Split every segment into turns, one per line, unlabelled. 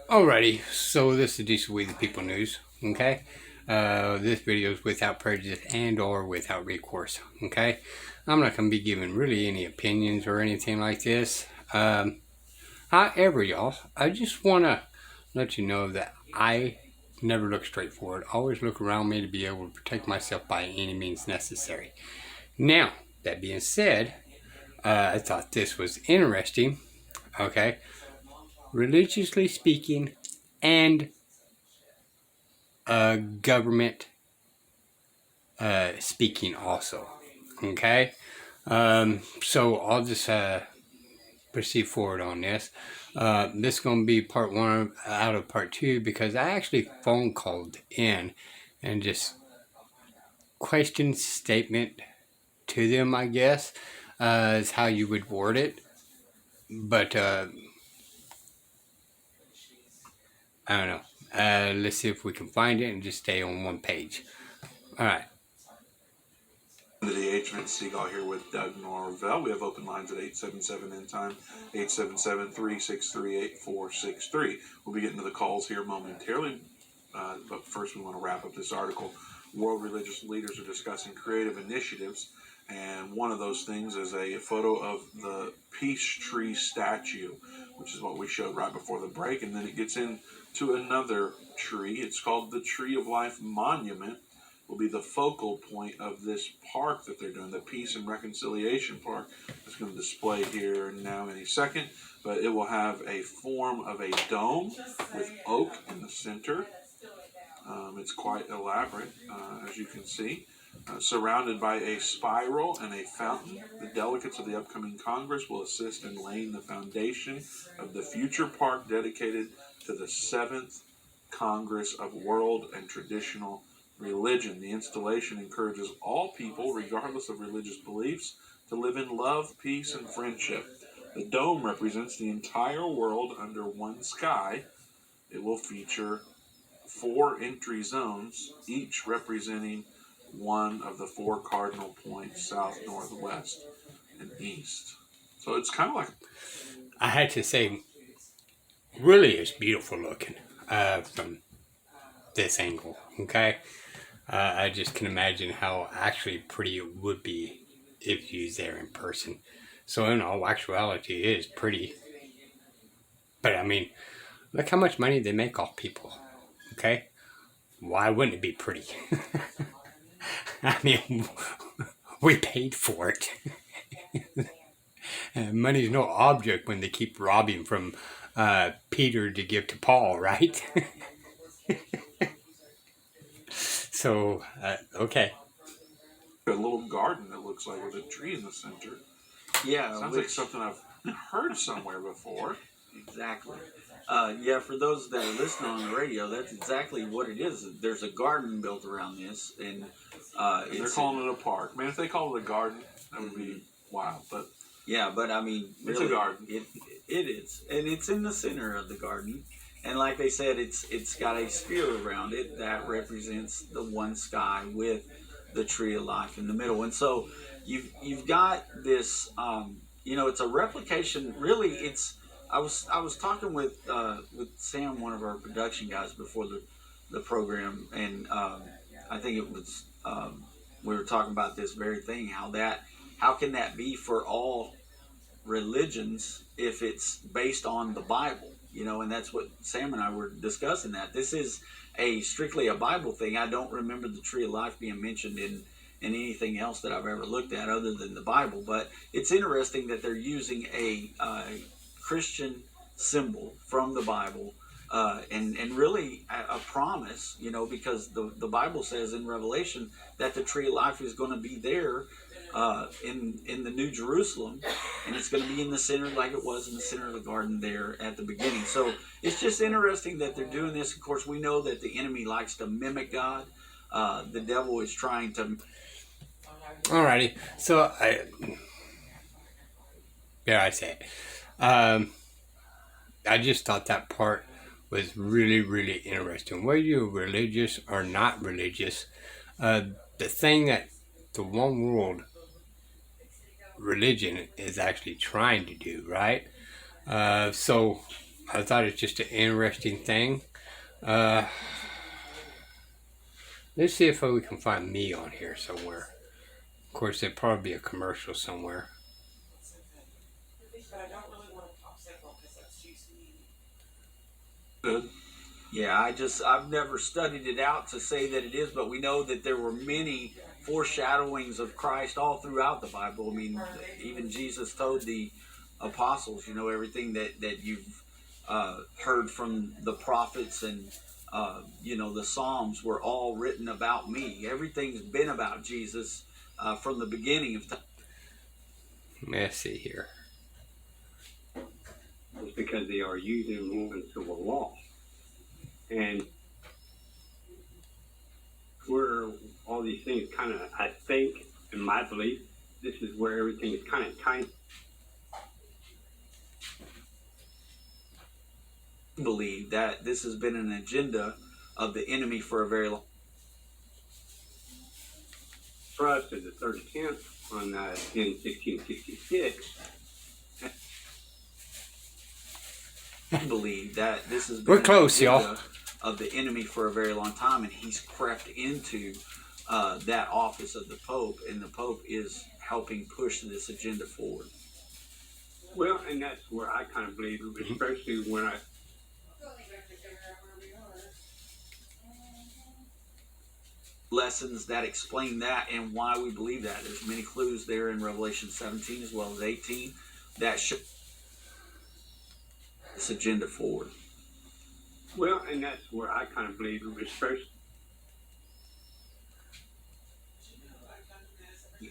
Alrighty, so this is Decent We the People News, okay? This video is without prejudice and or without recourse, okay? I'm not going to be giving really any opinions or anything like this. However, y'all, I just want to let you know that I never look straight forward. I always look around me to be able to protect myself by any means necessary. Now, that being said, I thought this was interesting, okay? Religiously speaking, and government speaking also. Okay, so I'll just proceed forward on this. This is going to be part one out of part two because I actually phone called in and just questioned statement to them, I guess, is how you would word it. But I don't know. Let's see if we can find it and just stay on one page. All right.
The DH Seagull here with Doug Norvell. We have open lines at 877 in time, 877-363-8463. We'll be getting to the calls here momentarily, but first we want to wrap up this article. World religious leaders are discussing creative initiatives, and one of those things is a photo of the Peace Tree statue, which is what we showed right before the break, and then it gets into another tree. It's called the Tree of Life Monument. Will be the focal point of this park that they're doing, the Peace and Reconciliation Park. It's going to display here now any second, but it will have a form of a dome with oak in the center. It's quite elaborate, as you can see. Surrounded by a spiral and a fountain, the delegates of the upcoming Congress will assist in laying the foundation of the future park dedicated to the 7th Congress of World and Traditional Religion. The installation encourages all people, regardless of religious beliefs, to live in love, peace, and friendship. The dome represents the entire world under one sky. It will feature 4 entry zones, each representing one of the 4 cardinal points: south, north, west, and east. So it's kind of like,
I had to say, really is beautiful looking from this angle, okay? I just can imagine how actually pretty it would be if you was there in person. So in all actuality, it is pretty. But I mean, look how much money they make off people, okay? Why wouldn't it be pretty? I mean, we paid for it. Money's no object when they keep robbing from Peter to give to Paul, right? So, okay.
a little garden that looks like with a tree in the center.
Yeah,
Sounds like something I've heard somewhere before.
exactly. Yeah, for those that are listening on the radio, that's exactly what it is. There's a garden built around this, and
they're calling it a park. Man, if they call it a garden, that would be wild. But
yeah, but I mean,
it's
really,
a garden.
It is, and it's in the center of the garden. And like they said, it's got a sphere around it that represents the one sky with the tree of life in the middle. And so you've got this. It's a replication. Really, it's. I was talking with Sam, one of our production guys, before the program, and I think it was we were talking about this very thing. How can that be for all religions if it's based on the Bible? And that's what Sam and I were discussing. That this is strictly a Bible thing. I don't remember the tree of life being mentioned in anything else that I've ever looked at other than the Bible. But it's interesting that they're using a Christian symbol from the Bible, and really a promise, because the Bible says in Revelation that the tree of life is going to be there in the New Jerusalem, and it's going to be in the center like it was in the center of the garden there at the beginning. So it's just interesting that they're doing this. Of course, we know that the enemy likes to mimic God. The devil is trying to.
Alrighty. So I say it. I just thought that part was really, really interesting. Whether you're religious or not religious, the thing that the one world religion is actually trying to do, right? So I thought it's just an interesting thing. Let's see if we can find me on here somewhere. Of course, there'd probably be a commercial somewhere.
Good.
Yeah, I've never studied it out to say that it is, but we know that there were many foreshadowings of Christ all throughout the Bible. I mean, even Jesus told the apostles, everything that you've heard from the prophets and the Psalms were all written about me. Everything's been about Jesus from the beginning of time.
Let's see here.
It's because they are using one civil law. And where all these things kind of, I think, in my belief, this is where everything is kind of tied.
I believe that this has been an agenda of the enemy for a very long time.
Trust is the 30th on in 1666.
I believe that this has been
We're close,
an agenda
y'all.
of the enemy for a very long time, and he's crept into that office of the Pope, and the Pope is helping push this agenda forward.
Well, and that's where I kind of believe, especially when I
lessons that explain that and why we believe that. There's many clues there in Revelation 17 as well as 18 that show this agenda forward.
Well, and that's where I kind of believe, especially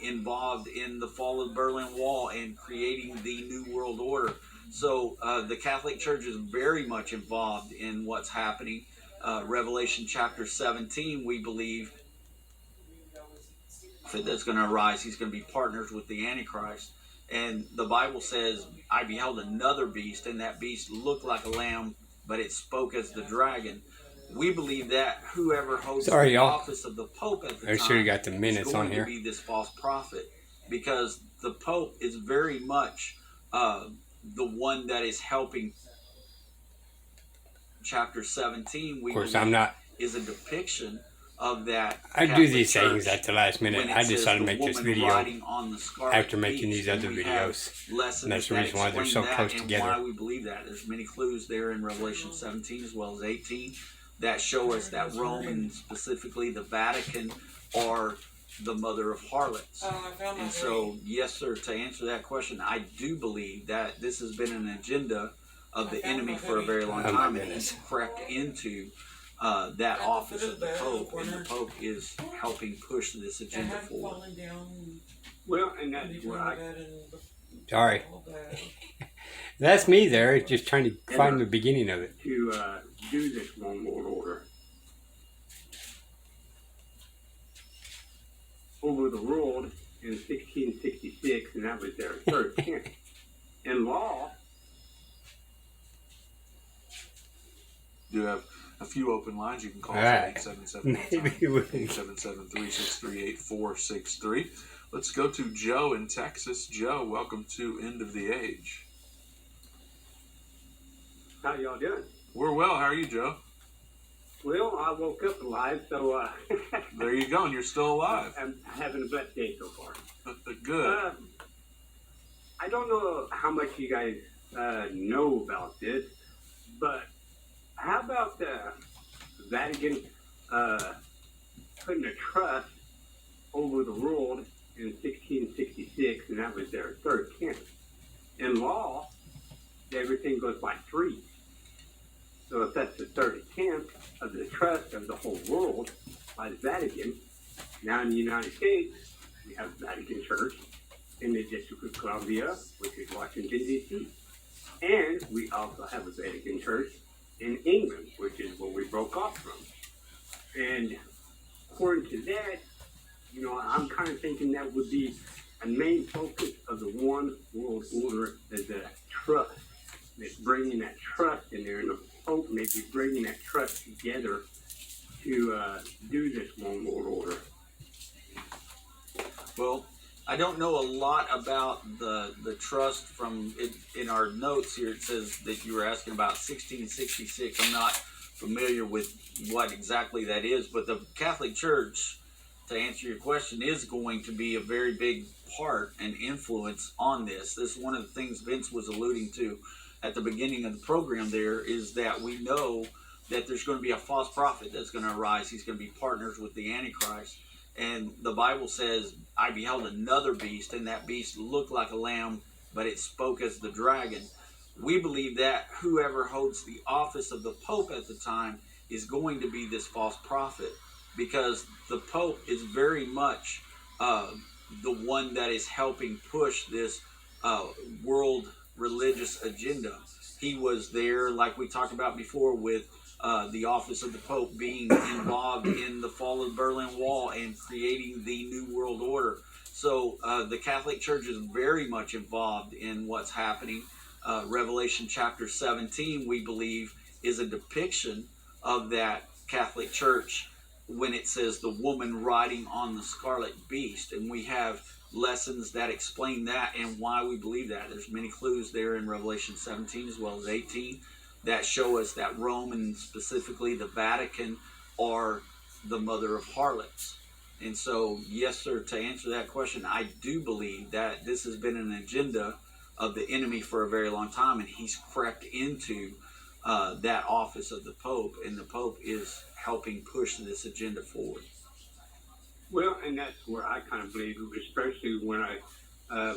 involved in the fall of the Berlin Wall and creating the New World Order. So the Catholic Church is very much involved in what's happening. Revelation chapter 17, we believe that's going to arise. He's going to be partners with the Antichrist. And the Bible says, I beheld another beast, and that beast looked like a lamb, but it spoke as the dragon. We believe that whoever holds
Sorry,
the
y'all.
office of the Pope at the
I
time
sure you got the minutes
is
on
going
here.
to be this false prophet, because the Pope is very much the one that is helping. Chapter 17, we
Of course,
believe,
I'm not.
is a depiction of that.
I do
Catholic
these things
Church
at the last minute.
when it
I
says
decided to
the
make this
woman
video
riding on the scarlet
after making
beast,
these other
and we have
videos.
lessons
And that's the
that
reason why they're so
explain
close
that and
together.
why we believe that. There's many clues there in Revelation 17 as well as 18 that show us that Rome and specifically the Vatican are the mother of harlots. And so, yes, sir, to answer that question, I do believe that this has been an agenda of the enemy for a very long
Oh, my
time, and
goodness.
he's crept into that office of the Pope, and the Pope is helping push this agenda forward.
well, and that's where I
Sorry. That's me there, just trying to find the beginning of it.
to do this one world order. Over the world in 1666, and that was their third chance. In law,
Do have a few open lines. You can call
All
us
right.
at
Maybe we-
877-363-8463. Let's go to Joe in Texas. Joe, welcome to End of the Age.
how y'all doing?
We're well. How are you, Joe?
Well, I woke up alive, so
There you go, and you're still alive.
I'm having a blessed day so far.
Good.
I don't know how much you guys know about this, but how about the Vatican putting a trust over the world in 1666, and that was their third chance? In law, everything goes by threes. So if that's the third tenth of the trust of the whole world by the Vatican, now in the United States, we have the Vatican Church in the District of Columbia, which is Washington, D.C. And we also have a Vatican Church in England, which is where we broke off from. And according to that, I'm kind of thinking that would be a main focus of the one world order is the trust. It's bringing that trust in there, and the Pope may be bringing that trust together to do this one world order.
Well, I I don't know a lot about the trust from it. In our notes here, it says that you were asking about 1666. I'm not familiar with what exactly that is, but the Catholic Church, to answer your question, is going to be a very big part and influence on this. This is one of the things Vince was alluding to at the beginning of the program there, is that we know that there's going to be a false prophet that's going to arise. He's going to be partners with the Antichrist. And the Bible says, I beheld another beast, and that beast looked like a lamb, but it spoke as the dragon. We believe that whoever holds the office of the Pope at the time is going to be this false prophet, because the Pope is very much the one that is helping push this world religious agenda. He was there, like we talked about before, with the office of the Pope being involved in the fall of the Berlin Wall and creating the New World Order. So the Catholic Church is very much involved in what's happening. Revelation chapter 17, we believe, is a depiction of that Catholic Church when it says the woman riding on the scarlet beast. And we have lessons that explain that and why we believe that. There's many clues there in Revelation 17 as well as 18 that show us that Rome, and specifically the Vatican, are the mother of harlots. And so, yes, sir, to answer that question, I do believe that this has been an agenda of the enemy for a very long time, and he's crept into that office of the Pope, and the Pope is helping push this agenda forward.
Well, and that's where I kind of believe, especially when I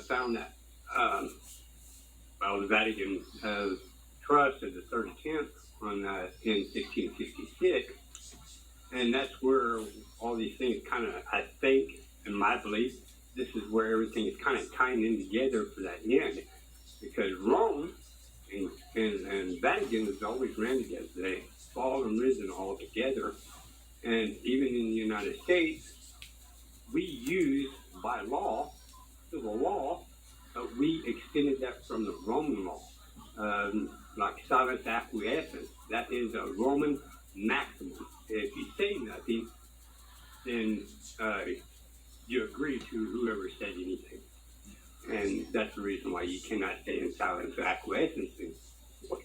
found that, the Vatican Trust of the 30th on in 1666, and that's where all these things kind of, I think, in my belief, this is where everything is kind of tying in together for that end, because Rome and Vatican has always ran together. They fall and risen all together, and even in the United States, we use by law, civil law, we extended that from the Roman law. Like silent acquiescence, that is a Roman maximum. If you say nothing, then you agree to whoever said anything. And that's the reason why you cannot stay in silent acquiescence in court.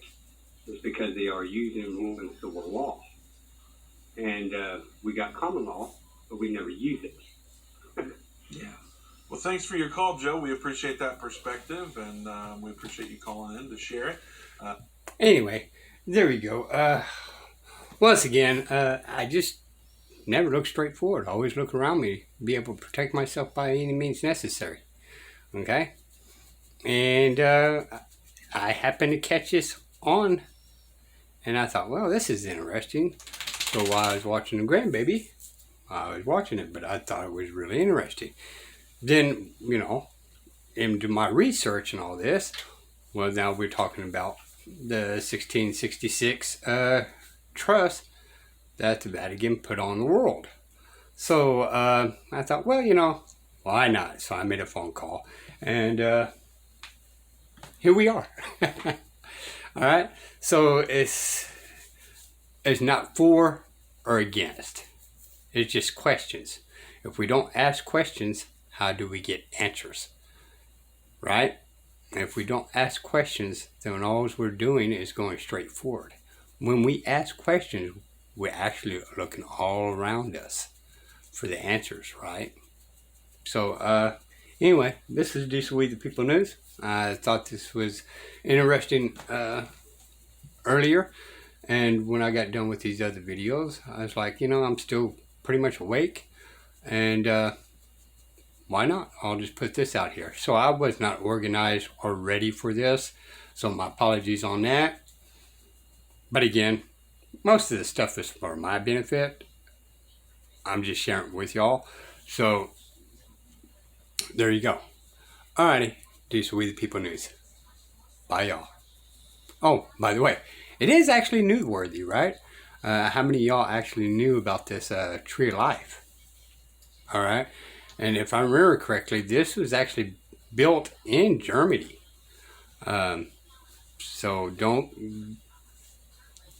It's because they are using Roman civil law. And we got common law, but we never use it.
Yeah.
Well, thanks for your call, Joe. We appreciate that perspective, and we appreciate you calling in to share it.
Anyway, there we go. Once again, I just never look straight forward. I always look around me, be able to protect myself by any means necessary. Okay? And I happened to catch this on, and I thought, well, this is interesting. So while I was watching the grandbaby, I was watching it, but I thought it was really interesting. Then, into my research and all this, well, now we're talking about the 1666 trust that the Vatican put on the world. So I thought, well, why not? So I made a phone call, and here we are. All right. So it's not for or against. It's just questions. If we don't ask questions, how do we get answers? Right? If we don't ask questions, then all we're doing is going straight forward. When we ask questions, we're actually looking all around us for the answers, right? So, anyway, this is Decent We the People News. I thought this was interesting earlier, and when I got done with these other videos, I was like, I'm still pretty much awake, and why not? I'll just put this out here. So I was not organized or ready for this, so my apologies on that. But again, most of the stuff is for my benefit. I'm just sharing it with y'all. So there you go. Alrighty, Decent We the People News. Bye, y'all. Oh, by the way, it is actually newsworthy, right? How many of y'all actually knew about this Tree of Life? Alright. And if I remember correctly, this was actually built in Germany. So don't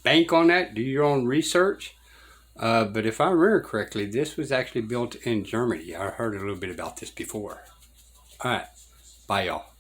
bank on that. Do your own research. But if I remember correctly, this was actually built in Germany. I heard a little bit about this before. All right. Bye, y'all.